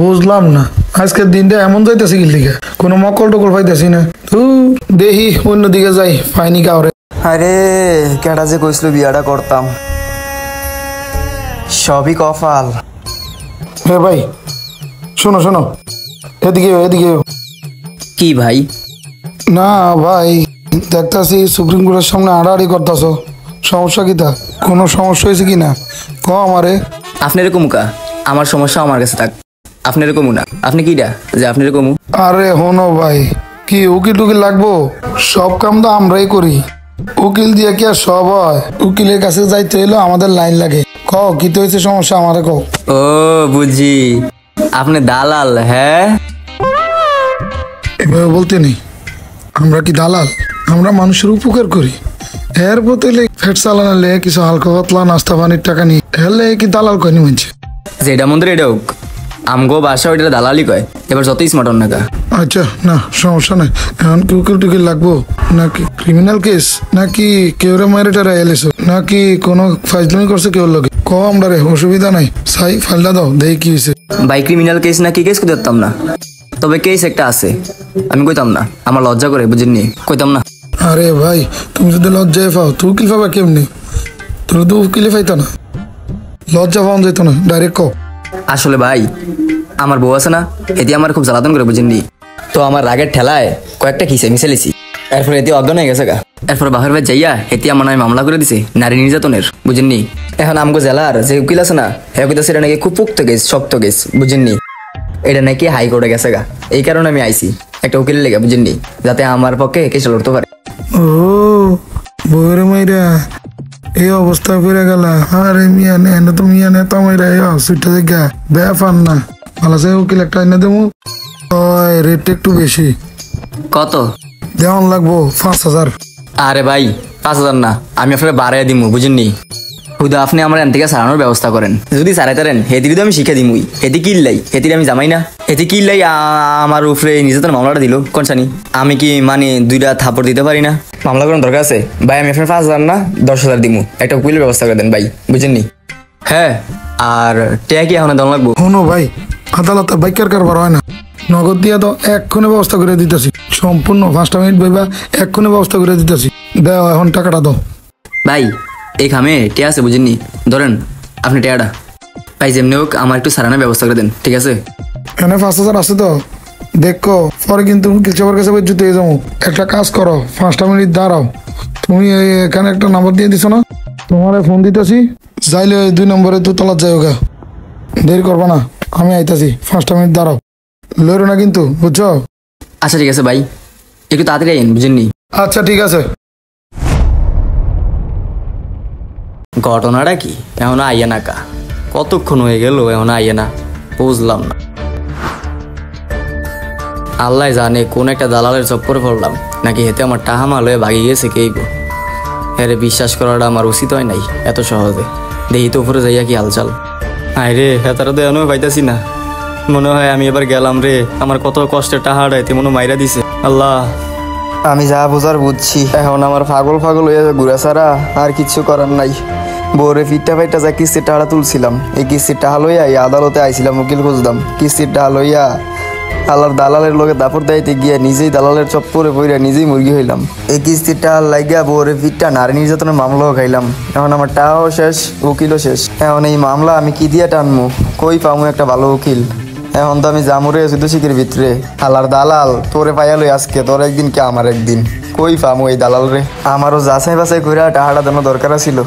বুঝলাম না আজকের দিনটা এমন যাইতেছে কি লিখে কোনো মকল টকল পাইতেছি না। দেখি অন্যদিকে যাই পাইনি কাউরে। আরে কেডা যে কইছিল বিয়াটা করতাম, সবই কপাল। হে ভাই শোনো শোনো, এদিকে এদিকে। কি ভাই? না ভাই, দেখতাছি সুপ্রিম কোর্টের সামনে আড়াআড়ি করতেছ, সমস্যা কি? তা কোনো সমস্যা হয়েছে কি না ক আমারে। আপনি এরকম কা? আমার সমস্যা আমার কাছে থাক, আপনি এরকম না। আপনি কিটা যে আপনি এরকম? আরে হনো ভাই, কি উকিল টুকিল লাগবো? সব কাম তো আমরাই করি, উকিল দিয়ে কি আর সব হয়? উকিলের কাছে যাইতে হইলো আমাদের লাইন লাগে। ক কি তো হয়েছে সমস্যা আমারে কও। ও বুঝি, আপনি দালাল? হ্যাঁ, এভাবে বলতে নেই, আমরা কি দালাল? আমরা মানুষের উপকার করি, এর বদলে ফ্যাট চালানালে কিছু হালকা পাতলা নাস্তা পানির টাকা নিয়ে হেলে কি দালাল কয়নি মানছে? যেটা মন্দির এটা হোক, আমগো বাসা ওইটা দালালি কয়। এবার যতই স্মার্ট হন না কা। আচ্ছা না সমস্যা নাই। এখন কি উকিল টুকিল লাগবো নাকি ক্রিমিনাল কেস, নাকি কেউ মারে টারা এলেছো, নাকি কোনো ফাইজলামি করছে কেউ লগে? ক আমরা রে, অসুবিধা নাই, সাই ফাইলটা দাও দেখি কি হয়েছে। ভাই ক্রিমিনাল কেস না কি কেস করতাম না, তবে কেস একটা আছে, আমি কইতাম না, আমার লজ্জা করে বুঝিনি, কইতাম না। আরে ভাই তুমি যদি লজ্জায় পাও তো উকিল পাবা কেমনি? তুমি তো উকিলে পাইতো না, লজ্জা পাওয়া যেত না, ডাইরেক্ট কও। আসলে ভাই আমার বউ আছে না, এটি আমার খুব জ্বালাতন করে বুঝেননি। তো আমার রাগের ঠেলায় কয়েকটা খিসে মিশেলেছি, এরপরে এটি অজ্ঞান হয়ে গেছে গা। এরপরে বাপের ভাই যাইয়া এটি আমার নামে মামলা করে দিছে নারী নির্যাতনের, বুঝেননি। এখন আমগো জেলার যে উকিল আছে না, হ্যাঁ কইতাছে এটা নাকি খুব পোক্ত কেস, শক্ত কেস, বুঝেননি। এটা নাকি হাইকোর্টে গেছে গা, এই কারণে আমি আইছি একটা উকিলের লেগে, বুঝেননি, যাতে আমার পক্ষে কেসটা লড়তে পারে। ও বউয়ের মাইরা এই অবস্থা করে গেল। আরে মিয়া নে তো মিয়া নে তো মাইরা সুইটটা দেখা ব্যাপার না। ভালো আছে উকিল একটা এনে দেবো, রেটটা একটু বেশি। কত দেওয়ান লাগবো? 5,000। আরে ভাই 5,000 না, আমি আপনাকে বাড়াই দিমু, বুঝেননি। হুদা আপনি আমার এন থেকে সারানোর ব্যবস্থা করেন, যদি সারাইতারেন হেতির তো আমি শিখে দিমুই। হেতি কিল্লাই, হেতির আমি জামাই না, হেতি কিল্লাই আমার উপরে নিজেদের মামলাটা দিল কোনসানি। আমি কি মানে 2টা থাপড় দিতে পারি না? মামলা করার দরকার আছে ভাই, আমি আপনার 5,000 না 10,000 দিমু, একটা উকিলের ব্যবস্থা করে দেন ভাই, বুঝেননি। হ্যাঁ, আর টেয়া কি এখন দেওয়া লাগবো? শোনো ভাই, আদালতে বাইকের কারবার হয় না, নগদ দিয়া তো এক্ষণে ব্যবস্থা করে দিতেছি, সম্পূর্ণ 5টা মিনিট ভাইবা এক্ষণে ব্যবস্থা করে দিতেছি। দাও এখন টাকাটা দাও। ভাই এই খামে টেয়া আছে, বুঝেননি, ধরেন আপনি টেয়াটা। ভাই যেমনি হোক আমার একটু সারানোর ব্যবস্থা করে দেন, ঠিক আছে? এখানে 5,000 আছে তো দেখো, পরে কিন্তু উকিল সাহেবের কাছে জুতে যাবো। একটা কাজ করো, 5টা মিনিট দাঁড়াও, তুমি এখানে একটা নাম্বার দিয়ে দিছো না, তোমার ফোন দিতেছি, যাইলে 2 নম্বরে 2 তলার যাই ওগা, দেরি করবা না, আমি আইতাছি, 5টা মিনিট দাঁড়াও, লড়ো না কিন্তু, বুঝছো? আচ্ছা ঠিক আছে ভাই, একটু তাড়াতাড়ি আইন, বুঝেননি। আচ্ছা ঠিক আছে। ঘটনাটা কি এখনো আইয়া না কা? কতক্ষণ হয়ে গেল এখনো আইয়া না, বুঝলাম না। আল্লাহ জানে কোন একটা দালালের চক্করে পড়লাম, নাকি হেতে আমার টাহামাল হয়ে ভাগি গেছে কেইব। হ্যাঁ বিশ্বাস করাটা আমার উচিত হয় নাই এত সহজে। দেখি তো উপরে যাইয়া কি হালচাল। আয় রে হেতারা তো এখনো পাইতাছি না, মনে হয় আমি এবার গেলাম রে, আমার কত কষ্টের টাহাটা এতে মনে মাইরা দিছে। আল্লাহ আমি যা বোঝার বুঝছি, এখন আমার পাগল পাগল হয়ে ঘুরা ছাড়া আর কিছু করার নাই। বউরে ফিটটা ফাইটটা যা কিস্তির টাকাটা তুলছিলাম, এই কিস্তির টাকা লইয়া এই আদালতে আইছিলাম, উকিল খুঁজতাম। কিস্তির টাকা লইয়া আল্লাহর দালালের লোকে দাপড় দাইতে গিয়া নিজেই দালালের চপ্পরে পইরা নিজেই মুরগি হইলাম। এই কিস্তির টাকা লাগিয়া বউরে ফিটটা নারী নির্যাতনের মামলাও খাইলাম। এখন আমার টাকাও শেষ, উকিলও শেষ। এখন এই মামলা আমি কি দিয়া টানমু? কই পামু একটা ভালো উকিল? এখন তো আমি জামুরে শুধু শিখের ভিতরে। আল্লাহর দালাল তোরে পাইয়ালই আজকে, তোর একদিন কে আমার একদিন। কই পামু এই দালাল রে? আমারও যাচাই বাছাই করে টাকাটা দেওয়ার দরকার ছিল,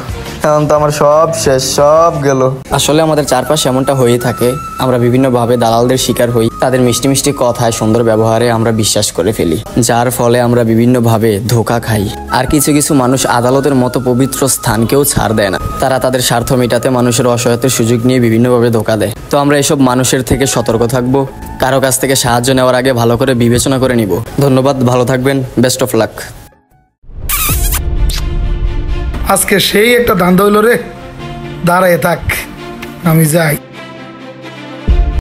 এখন তো আমার সব শেষ, সব গেল। আসলে আমাদের চারপাশে এমনটা হয়ে থাকে, আমরা বিভিন্নভাবে দালালদের শিকার হই, তাদের মিষ্টি মিষ্টি কথায় সুন্দর ব্যবহারে আমরা বিশ্বাস করে ফেলি, যার ফলে আমরা বিভিন্নভাবে ধোঁকা খাই। আর কিছু কিছু মানুষ আদালতের মতো পবিত্র স্থানকেও ছাড় দেয় না, তারা তাদের স্বার্থ মেটাতে মানুষের অসহায়তার সুযোগ নিয়ে বিভিন্নভাবে ধোঁকা দেয়। তো আমরা এসব মানুষের থেকে সতর্ক থাকবো, কারো কাছ থেকে সাহায্য নেওয়ার আগে ভালো করে বিবেচনা করে নিব। ধন্যবাদ, ভালো থাকবেন, বেস্ট অফ লাক। আজকে সেই একটা ধান্দা হইল রে, দাঁড়ায় থাক, আমি যাই।